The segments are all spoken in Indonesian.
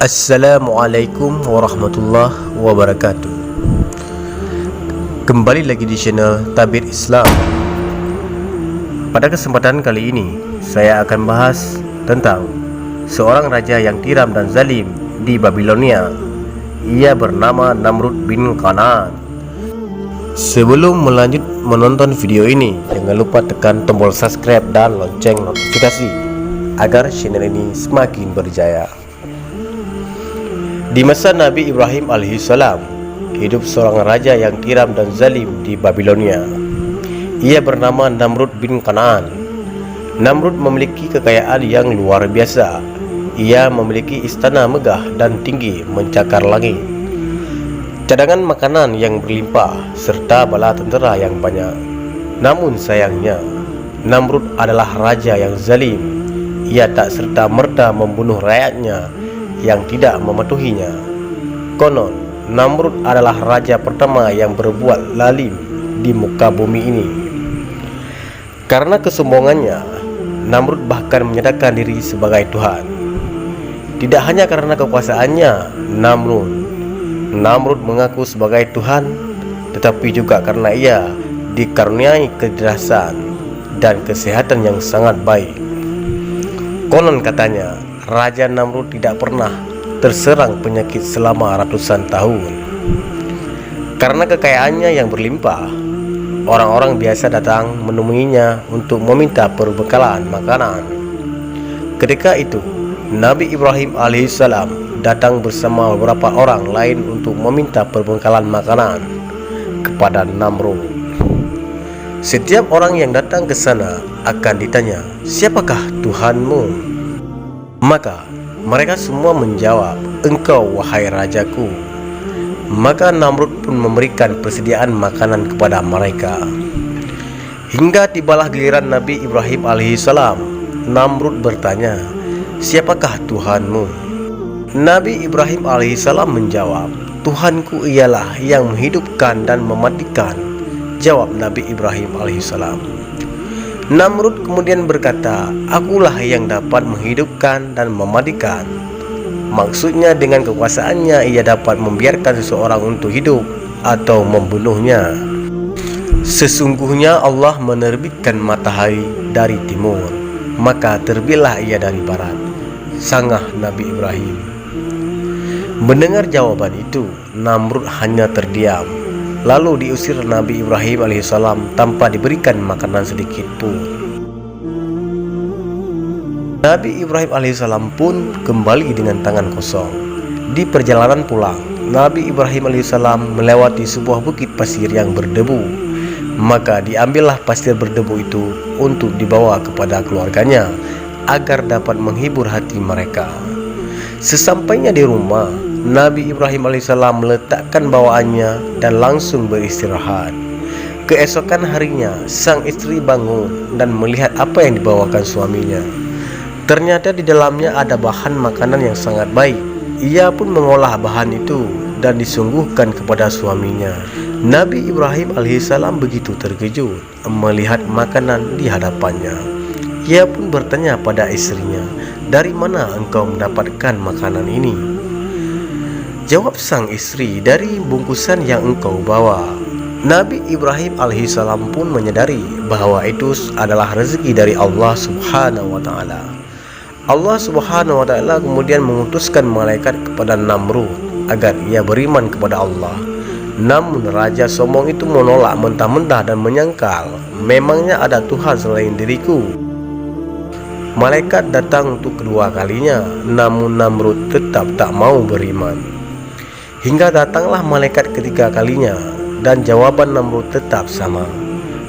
Assalamualaikum warahmatullahi wabarakatuh. Kembali lagi di channel Tabir Islam. Pada kesempatan kali ini saya akan bahas tentang seorang raja yang tiram dan zalim di Babilonia. Ia bernama Namrud bin Kan'an. Sebelum melanjut menonton video ini, jangan lupa tekan tombol subscribe dan lonceng notifikasi agar channel ini semakin berjaya. Di masa Nabi Ibrahim alaihissalam, hidup seorang raja yang tiram dan zalim di Babilonia. Ia bernama Namrud bin Kan'an. Namrud memiliki kekayaan yang luar biasa. Ia memiliki istana megah dan tinggi mencakar langit, cadangan makanan yang berlimpah, serta bala tentera yang banyak. Namun sayangnya, Namrud adalah raja yang zalim. Ia tak serta-merta membunuh rakyatnya yang tidak mematuhinya. Konon, Namrud adalah raja pertama yang berbuat lalim di muka bumi ini. Karena kesombongannya, Namrud bahkan menyatakan diri sebagai Tuhan. Tidak hanya karena kekuasaannya, Namrud mengaku sebagai Tuhan, tetapi juga karena ia dikaruniai kecerdasan dan kesehatan yang sangat baik. Konon katanya, Raja Namrud tidak pernah terserang penyakit selama ratusan tahun. Karena kekayaannya yang berlimpah, orang-orang biasa datang menemuinya untuk meminta perbekalan makanan. Ketika itu, Nabi Ibrahim alaihissalam datang bersama beberapa orang lain untuk meminta perbekalan makanan kepada Namrud. Setiap orang yang datang ke sana akan ditanya, "Siapakah Tuhanmu?" Maka mereka semua menjawab, "Engkau wahai rajaku." Maka Namrud pun memberikan persediaan makanan kepada mereka. Hingga tibalah giliran Nabi Ibrahim alaihissalam. Namrud bertanya, "Siapakah Tuhanmu?" Nabi Ibrahim alaihissalam menjawab, "Tuhanku ialah yang menghidupkan dan mematikan," jawab Nabi Ibrahim alaihissalam. Namrud kemudian berkata, "Akulah yang dapat menghidupkan dan mematikan." Maksudnya dengan kekuasaannya ia dapat membiarkan seseorang untuk hidup atau membunuhnya. Sesungguhnya Allah menerbitkan matahari dari timur, maka terbitlah ia dari barat, sanggah Nabi Ibrahim. Mendengar jawaban itu, Namrud hanya terdiam. Lalu diusir Nabi Ibrahim alaihissalam tanpa diberikan makanan sedikit pun. Nabi Ibrahim alaihissalam pun kembali dengan tangan kosong. Di perjalanan pulang, Nabi Ibrahim alaihissalam melewati sebuah bukit pasir yang berdebu. Maka diambillah pasir berdebu itu untuk dibawa kepada keluarganya agar dapat menghibur hati mereka. Sesampainya di rumah, Nabi Ibrahim alaihissalam meletakkan bawaannya dan langsung beristirahat. Keesokan harinya, sang istri bangun dan melihat apa yang dibawakan suaminya. Ternyata di dalamnya ada bahan makanan yang sangat baik. Ia pun mengolah bahan itu dan disungguhkan kepada suaminya. Nabi Ibrahim alaihissalam begitu terkejut melihat makanan di hadapannya. Ia pun bertanya pada istrinya, "Dari mana engkau mendapatkan makanan ini?" Jawab sang istri, "Dari bungkusan yang engkau bawa." Nabi Ibrahim alaihissalam pun menyadari bahwa itu adalah rezeki dari Allah subhanahu wa ta'ala. Allah subhanahu wa ta'ala kemudian mengutuskan malaikat kepada Namrud agar ia beriman kepada Allah. Namun raja sombong itu menolak mentah-mentah dan menyangkal, "Memangnya ada Tuhan selain diriku?" Malaikat datang untuk kedua kalinya, namun Namrud tetap tak mau beriman. Hingga datanglah malaikat ketiga kalinya, dan jawaban Namrud tetap sama.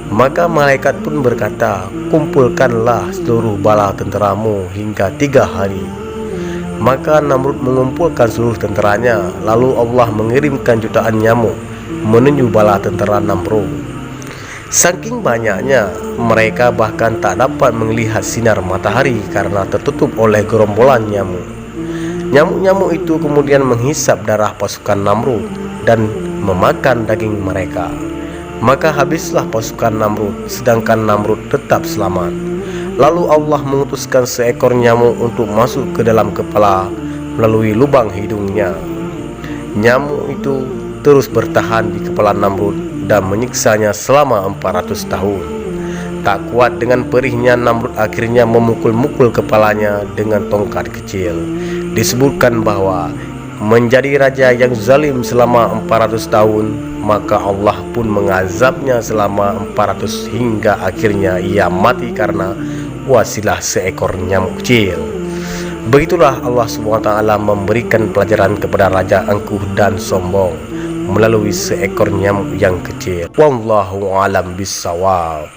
Maka malaikat pun berkata, "Kumpulkanlah seluruh bala tenteramu hingga 3 hari." Maka Namrud mengumpulkan seluruh tenteranya. Lalu Allah mengirimkan jutaan nyamuk menuju bala tentera Namrud. Saking banyaknya, mereka bahkan tak dapat melihat sinar matahari karena tertutup oleh gerombolan nyamuk. Nyamuk-nyamuk itu kemudian menghisap darah pasukan Namrud dan memakan daging mereka. Maka habislah pasukan Namrud, sedangkan Namrud tetap selamat. Lalu Allah mengutuskan seekor nyamuk untuk masuk ke dalam kepala melalui lubang hidungnya. Nyamuk itu terus bertahan di kepala Namrud dan menyiksanya selama 400 tahun. Tak kuat dengan perihnya, Namrud akhirnya memukul-mukul kepalanya dengan tongkat kecil. Disebutkan bahwa menjadi raja yang zalim selama 400 tahun, maka Allah pun mengazabnya selama 400 hingga akhirnya ia mati karena wasilah seekor nyamuk kecil. Begitulah Allah SWT memberikan pelajaran kepada raja angkuh dan sombong melalui seekor nyamuk yang kecil. Wallahu a'lam bishawab.